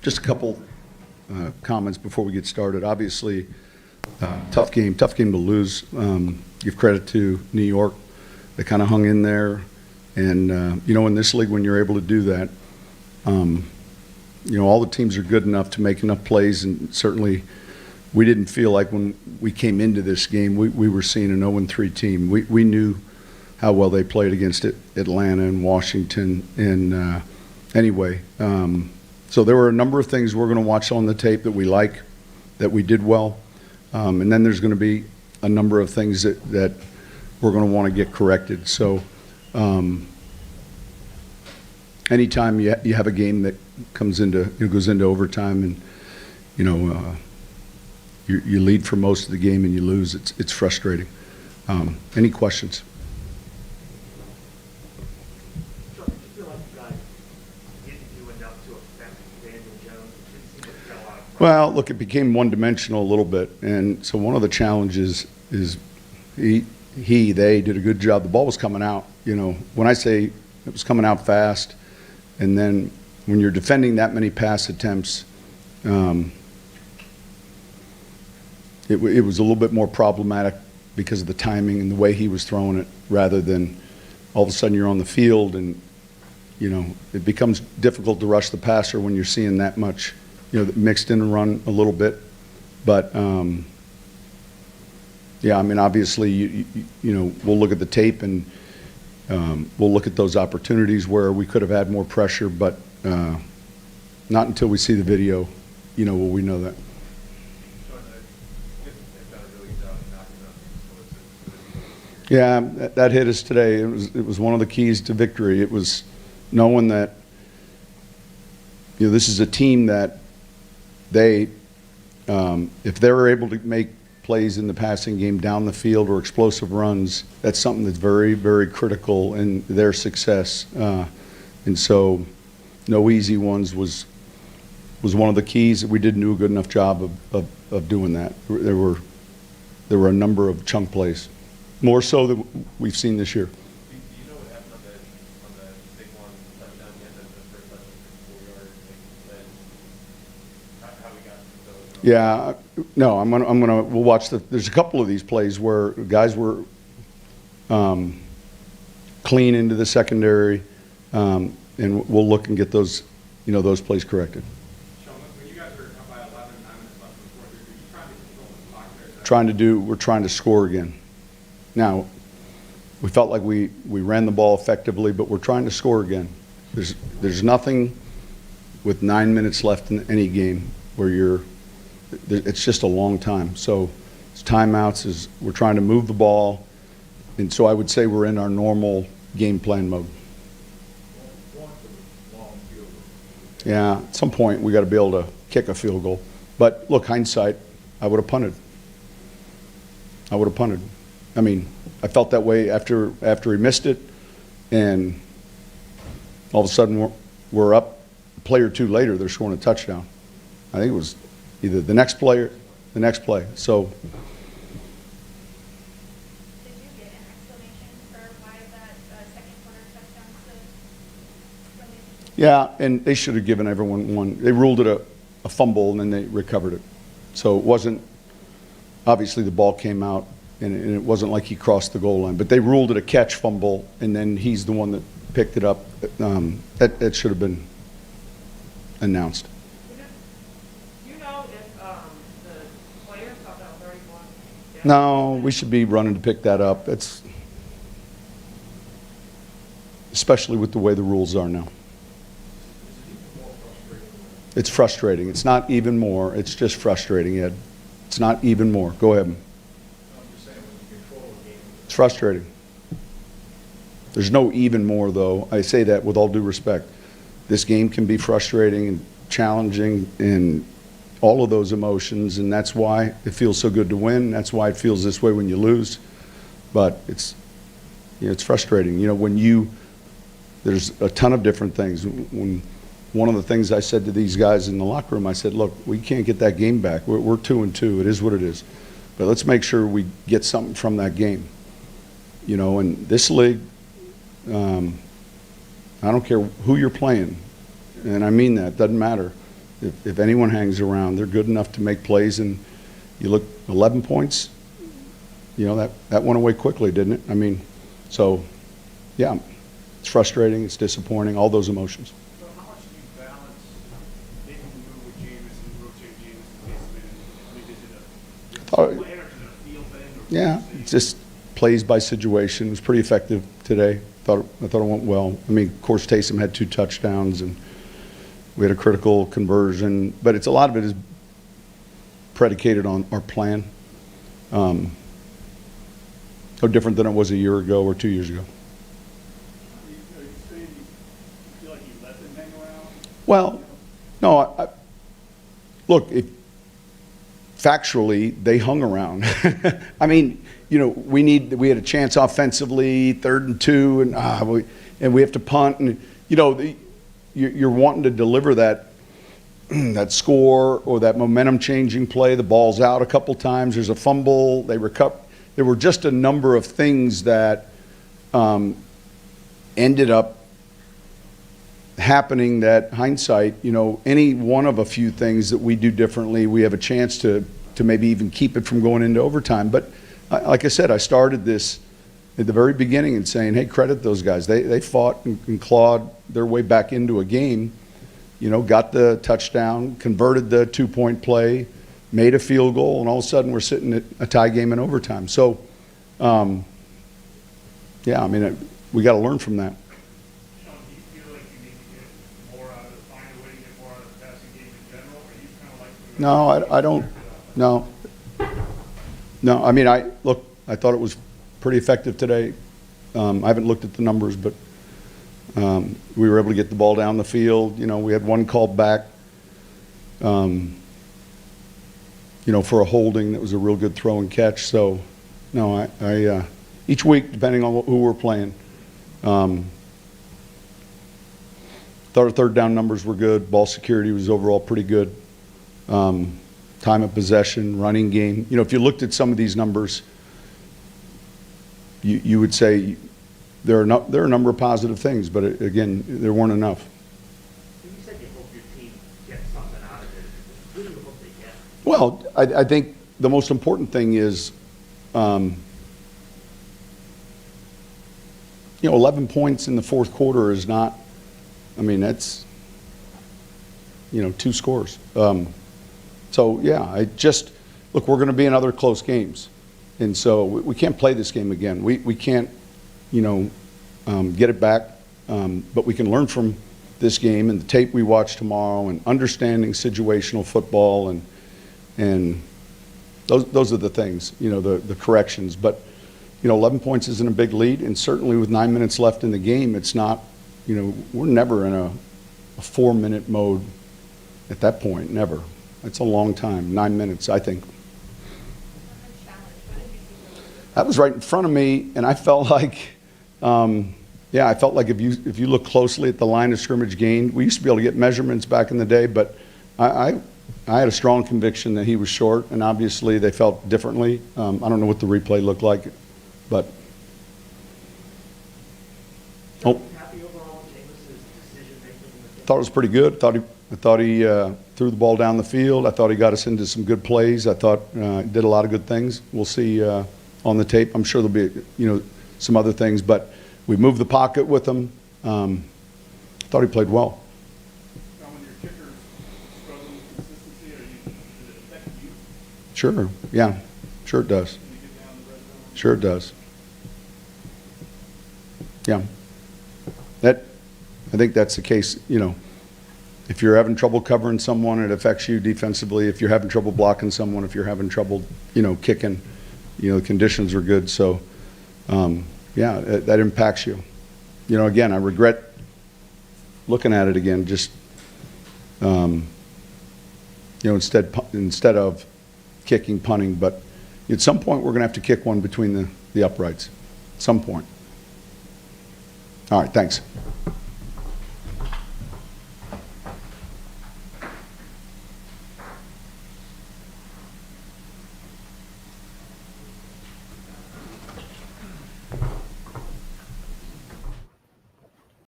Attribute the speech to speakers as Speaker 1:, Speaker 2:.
Speaker 1: Just a couple comments before we get started. Obviously, tough game to lose. Give credit to New York. They kind of hung in there. And, in this league, when you're able to do that, all the teams are good enough to make enough plays. And certainly, we didn't feel like when we came into this game, we were seeing an 0-3 team. We knew how well they played against Atlanta and Washington. And anyway, so there were a number of things we're going to watch on the tape that we like, that we did well. And then there's going to be a number of things that we're going to want to get corrected. So anytime you have a game that goes into overtime and, you lead for most of the game and you lose, it's frustrating. Any questions? Well, look, it became one-dimensional a little bit, and so one of the challenges is they did a good job. The ball was coming out. When I say it was coming out fast, and then when you're defending that many pass attempts, it was a little bit more problematic because of the timing and the way he was throwing it, rather than all of a sudden you're on the field and it becomes difficult to rush the passer when you're seeing that much. Mixed in and run a little bit, but obviously, we'll look at the tape and we'll look at those opportunities where we could have had more pressure, but not until we see the video, will we know that. Yeah, that hit us today. It was one of the keys to victory. It was knowing that this is a team that if they're able to make plays in the passing game down the field or explosive runs, that's something that's very, very critical in their success. And so no easy ones was one of the keys. We didn't do a good enough job of doing that. There were a number of chunk plays, more so than we've seen this year. Yeah, no, we'll watch there's a couple of these plays where guys were clean into the secondary, and we'll look and get those, those plays corrected.
Speaker 2: Sean, when you guys were up by 11, 9 minutes left in the fourth, were you trying to control the clock there?
Speaker 1: We're trying to score again. Now, we felt like we ran the ball effectively, but we're trying to score again. There's nothing with 9 minutes left in any game where it's just a long time. So it's timeouts, we're trying to move the ball, and so I would say we're in our normal game plan mode. Yeah, at some point we got to be able to kick a field goal. But look, hindsight, I would have punted. I mean, I felt that way after he missed it, and all of a sudden we're up a play or two later, they're scoring a touchdown. I think it was either the next play or the next play. So.
Speaker 3: Did you get an explanation for why that second quarter touchdown stood?
Speaker 1: Yeah, and they should have given everyone one. They ruled it a fumble, and then they recovered it. So it wasn't, obviously the ball came out, and it wasn't like he crossed the goal line. But they ruled it a catch fumble, and then he's the one that picked it up. That should have been announced. No, we should be running to pick that up. It's especially with the way the rules are now. It's frustrating. It's not even more. It's just frustrating, Ed. It's not even more. Go ahead. It's frustrating. There's no even more, though. I say that with all due respect. This game can be frustrating and challenging and all of those emotions, and that's why it feels so good to win. That's why it feels this way when you lose. But it's frustrating. There's a ton of different things. When one of the things I said to these guys in the locker room, I said, look, we can't get that game back. We're 2-2. It is what it is. But let's make sure we get something from that game. In this league, I don't care who you're playing, and I mean that. Doesn't matter. if anyone hangs around, they're good enough to make plays. And you look, 11 points, you know, that went away quickly, didn't it? I mean, so, yeah, it's frustrating, it's disappointing, all those emotions.
Speaker 2: So how much do you balance making the move with James and rotate James and Mason? I mean, is it a plan or is it a feel thing?
Speaker 1: Yeah, it's just plays by situation. It was pretty effective today. I thought it went well. I mean, of course, Taysom had 2 touchdowns, and we had a critical conversion. But it's a lot of it is predicated on our plan. No different than it was a year ago or 2 years ago.
Speaker 2: Are you saying you feel like you let them hang around?
Speaker 1: Well, no. Look, factually, they hung around. I mean, you know, we had a chance offensively, 3rd and 2, and we have to punt, and you know, you're wanting to deliver that that score or that momentum-changing play. The ball's out a couple times. There's a fumble. They recover. There were just a number of things that ended up happening that hindsight, you know, any one of a few things that we do differently, we have a chance to maybe even keep it from going into overtime. But like I said, I started this at the very beginning and saying, hey, credit those guys. They fought and clawed their way back into a game, you know, got the touchdown, converted the 2-point play, made a field goal, and all of a sudden we're sitting at a tie game in overtime. So, yeah, I mean, we got to learn from that.
Speaker 2: Sean, do you feel like you need to get more out of find a way to get more out of the passing game in general? Or are you kind of like
Speaker 1: No, I don't. No. No, I mean, I thought it was pretty effective today. I haven't looked at the numbers, but we were able to get the ball down the field. You know, we had one called back, you know, for a holding that was a real good throw and catch. So, no, I each week, depending on who we're playing, thought our 3rd down numbers were good. Ball security was overall pretty good. Time of possession, running game. You know, if you looked at some of these numbers, you would say there are a number of positive things, but again, there weren't enough.
Speaker 4: You said you hope your team gets something out of it. Who do you hope they get?
Speaker 1: Well, I think the most important thing is, you know, 11 points in the 4th quarter is not, I mean, that's, you know, 2 scores. So, yeah, look, we're going to be in other close games. And so we can't play this game again. We can't, you know, get it back. But we can learn from this game and the tape we watch tomorrow and understanding situational football and those are the things, you know, the corrections. But, you know, 11 points isn't a big lead. And certainly with 9 minutes left in the game, it's not, you know, we're never in a 4-minute mode at that point, never. That's a long time, 9 minutes, I think. That was right in front of me, and I felt like, yeah, I felt like if you look closely at the line of scrimmage gained, we used to be able to get measurements back in the day, but I had a strong conviction that he was short, and obviously they felt differently. I don't know what the replay looked like, but. Oh.
Speaker 4: Happy overall with Jameis's decision-making?
Speaker 1: Thought it was pretty good. I thought he threw the ball down the field. I thought he got us into some good plays. I thought he did a lot of good things. We'll see on the tape. I'm sure there'll be, you know, some other things, but we moved the pocket with him. Thought he played well.
Speaker 2: Now, when your kickers struggle with consistency, does it affect you?
Speaker 1: Sure. Yeah. Sure it does.
Speaker 2: When you get down the red zone?
Speaker 1: Sure it does. Yeah. I think that's the case, you know. If you're having trouble covering someone, it affects you defensively. If you're having trouble blocking someone, if you're having trouble, you know, kicking, you know, the conditions are good. So, yeah, that impacts you. You know, again, I regret looking at it again, just, you know, instead of kicking, punting. But at some point, we're going to have to kick one between the uprights. At some point. All right, thanks.